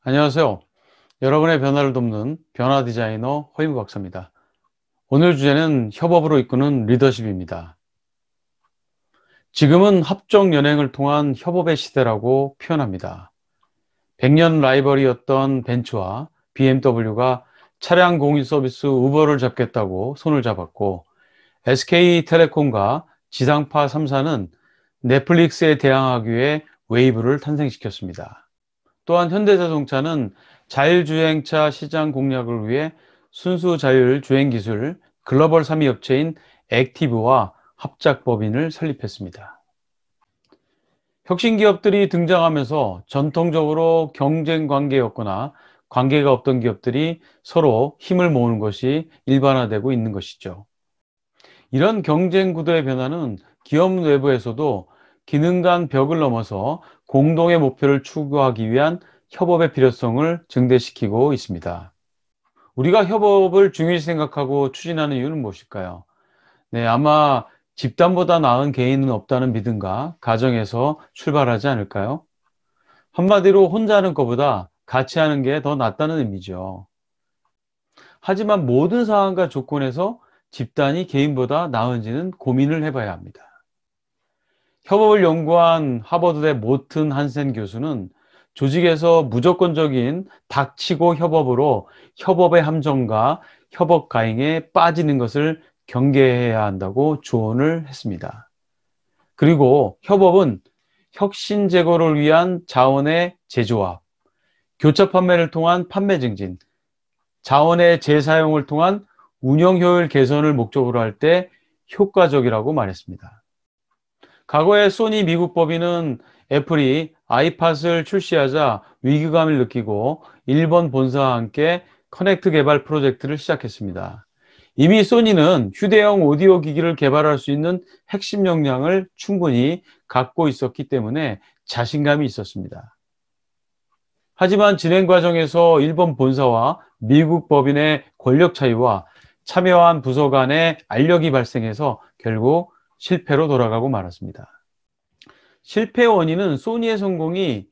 안녕하세요. 여러분의 변화를 돕는 변화 디자이너 허인무 박사입니다. 오늘 주제는 협업으로 이끄는 리더십입니다. 지금은 합종 연행을 통한 협업의 시대라고 표현합니다. 100년 라이벌이었던 벤츠와 BMW가 차량 공유 서비스 우버를 잡겠다고 손을 잡았고, SK텔레콤과 지상파 3사는 넷플릭스에 대항하기 위해 웨이브를 탄생시켰습니다. 또한 현대자동차는 자율주행차 시장 공략을 위해 순수 자율주행 기술 글로벌 3위 업체인 액티브와 합작법인을 설립했습니다. 혁신 기업들이 등장하면서 전통적으로 경쟁 관계였거나 관계가 없던 기업들이 서로 힘을 모으는 것이 일반화되고 있는 것이죠. 이런 경쟁 구도의 변화는 기업 내부에서도 기능 간 벽을 넘어서 공동의 목표를 추구하기 위한 협업의 필요성을 증대시키고 있습니다. 우리가 협업을 중요시 생각하고 추진하는 이유는 무엇일까요? 네, 아마 집단보다 나은 개인은 없다는 믿음과 가정에서 출발하지 않을까요? 한마디로 혼자 하는 것보다 같이 하는 게 더 낫다는 의미죠. 하지만 모든 상황과 조건에서 집단이 개인보다 나은지는 고민을 해봐야 합니다. 협업을 연구한 하버드대 모튼 한센 교수는 조직에서 무조건적인 닥치고 협업으로 협업의 함정과 협업 가행에 빠지는 것을 경계해야 한다고 조언을 했습니다. 그리고 협업은 혁신 제고를 위한 자원의 재조합, 교차 판매를 통한 판매 증진, 자원의 재사용을 통한 운영 효율 개선을 목적으로 할 때 효과적이라고 말했습니다. 과거에 소니 미국 법인은 애플이 아이팟을 출시하자 위기감을 느끼고 일본 본사와 함께 커넥트 개발 프로젝트를 시작했습니다. 이미 소니는 휴대용 오디오 기기를 개발할 수 있는 핵심 역량을 충분히 갖고 있었기 때문에 자신감이 있었습니다. 하지만 진행 과정에서 일본 본사와 미국 법인의 권력 차이와 참여한 부서 간의 알력이 발생해서 결국 실패로 돌아가고 말았습니다. 실패 원인은 소니의 성공이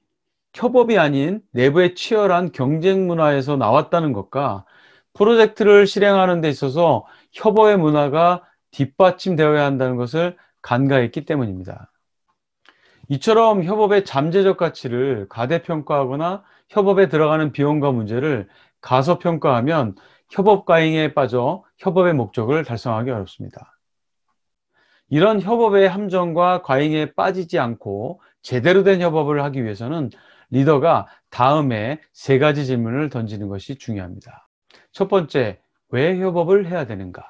협업이 아닌 내부의 치열한 경쟁 문화에서 나왔다는 것과 프로젝트를 실행하는 데 있어서 협업의 문화가 뒷받침되어야 한다는 것을 간과했기 때문입니다. 이처럼 협업의 잠재적 가치를 가대평가하거나 협업에 들어가는 비용과 문제를 가소평가하면 협업 가행에 빠져 협업의 목적을 달성하기 어렵습니다. 이런 협업의 함정과 과잉에 빠지지 않고 제대로 된 협업을 하기 위해서는 리더가 다음에 세 가지 질문을 던지는 것이 중요합니다. 첫 번째, 왜 협업을 해야 되는가?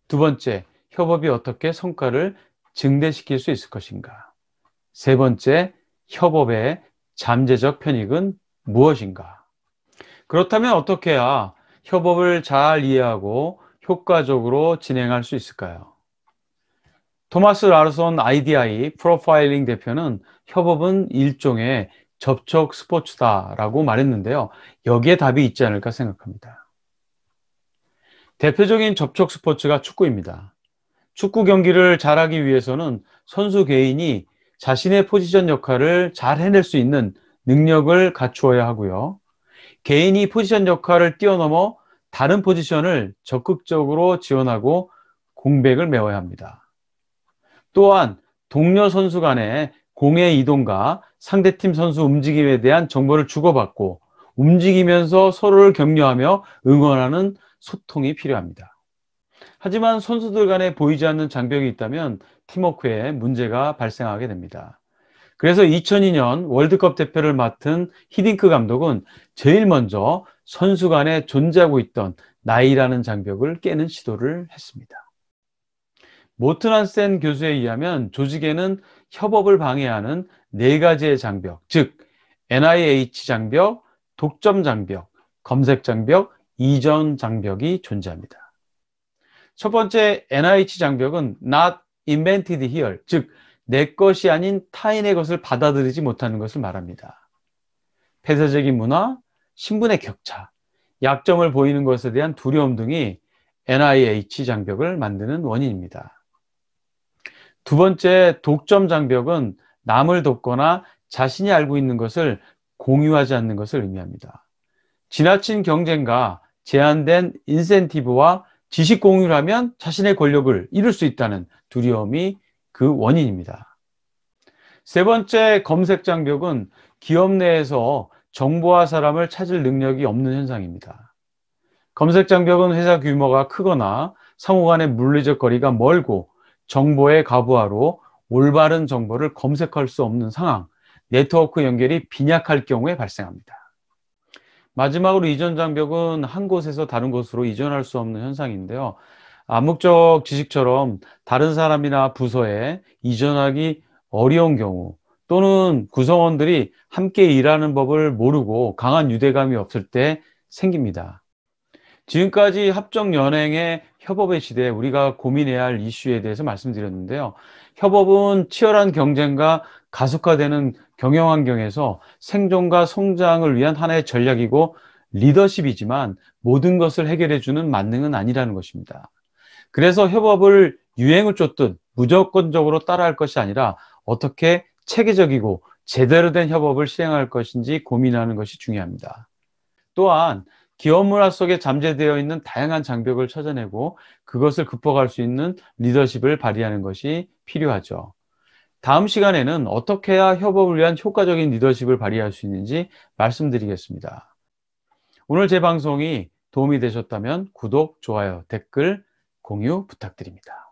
두 번째, 협업이 어떻게 성과를 증대시킬 수 있을 것인가? 세 번째, 협업의 잠재적 편익은 무엇인가? 그렇다면 어떻게 해야 협업을 잘 이해하고 효과적으로 진행할 수 있을까요? 토마스 라르손 IDI 프로파일링 대표는 협업은 일종의 접촉 스포츠다라고 말했는데요. 여기에 답이 있지 않을까 생각합니다. 대표적인 접촉 스포츠가 축구입니다. 축구 경기를 잘하기 위해서는 선수 개인이 자신의 포지션 역할을 잘 해낼 수 있는 능력을 갖추어야 하고요. 개인이 포지션 역할을 뛰어넘어 다른 포지션을 적극적으로 지원하고 공백을 메워야 합니다. 또한 동료 선수 간의 공의 이동과 상대팀 선수 움직임에 대한 정보를 주고받고 움직이면서 서로를 격려하며 응원하는 소통이 필요합니다. 하지만 선수들 간에 보이지 않는 장벽이 있다면 팀워크에 문제가 발생하게 됩니다. 그래서 2002년 월드컵 대표를 맡은 히딩크 감독은 제일 먼저 선수 간에 존재하고 있던 나이라는 장벽을 깨는 시도를 했습니다. 모튼 한센 교수에 의하면 조직에는 협업을 방해하는 네 가지의 장벽, 즉 NIH 장벽, 독점 장벽, 검색 장벽, 이전 장벽이 존재합니다. 첫 번째 NIH 장벽은 Not Invented Here, 즉 내 것이 아닌 타인의 것을 받아들이지 못하는 것을 말합니다. 폐쇄적인 문화, 신분의 격차, 약점을 보이는 것에 대한 두려움 등이 NIH 장벽을 만드는 원인입니다. 두 번째 독점 장벽은 남을 돕거나 자신이 알고 있는 것을 공유하지 않는 것을 의미합니다. 지나친 경쟁과 제한된 인센티브와 지식 공유를 하면 자신의 권력을 잃을 수 있다는 두려움이 그 원인입니다. 세 번째 검색 장벽은 기업 내에서 정보와 사람을 찾을 능력이 없는 현상입니다. 검색 장벽은 회사 규모가 크거나 상호 간의 물리적 거리가 멀고 정보의 과부하로 올바른 정보를 검색할 수 없는 상황, 네트워크 연결이 빈약할 경우에 발생합니다. 마지막으로 이전 장벽은 한 곳에서 다른 곳으로 이전할 수 없는 현상인데요. 암묵적 지식처럼 다른 사람이나 부서에 이전하기 어려운 경우 또는 구성원들이 함께 일하는 법을 모르고 강한 유대감이 없을 때 생깁니다. 지금까지 합정연행의 협업의 시대에 우리가 고민해야 할 이슈에 대해서 말씀드렸는데요. 협업은 치열한 경쟁과 가속화되는 경영 환경에서 생존과 성장을 위한 하나의 전략이고 리더십이지만 모든 것을 해결해주는 만능은 아니라는 것입니다. 그래서 협업을 유행을 쫓듯 무조건적으로 따라할 것이 아니라 어떻게 체계적이고 제대로 된 협업을 실행할 것인지 고민하는 것이 중요합니다. 또한 기업 문화 속에 잠재되어 있는 다양한 장벽을 찾아내고 그것을 극복할 수 있는 리더십을 발휘하는 것이 필요하죠. 다음 시간에는 어떻게 해야 협업을 위한 효과적인 리더십을 발휘할 수 있는지 말씀드리겠습니다. 오늘 제 방송이 도움이 되셨다면 구독, 좋아요, 댓글, 공유 부탁드립니다.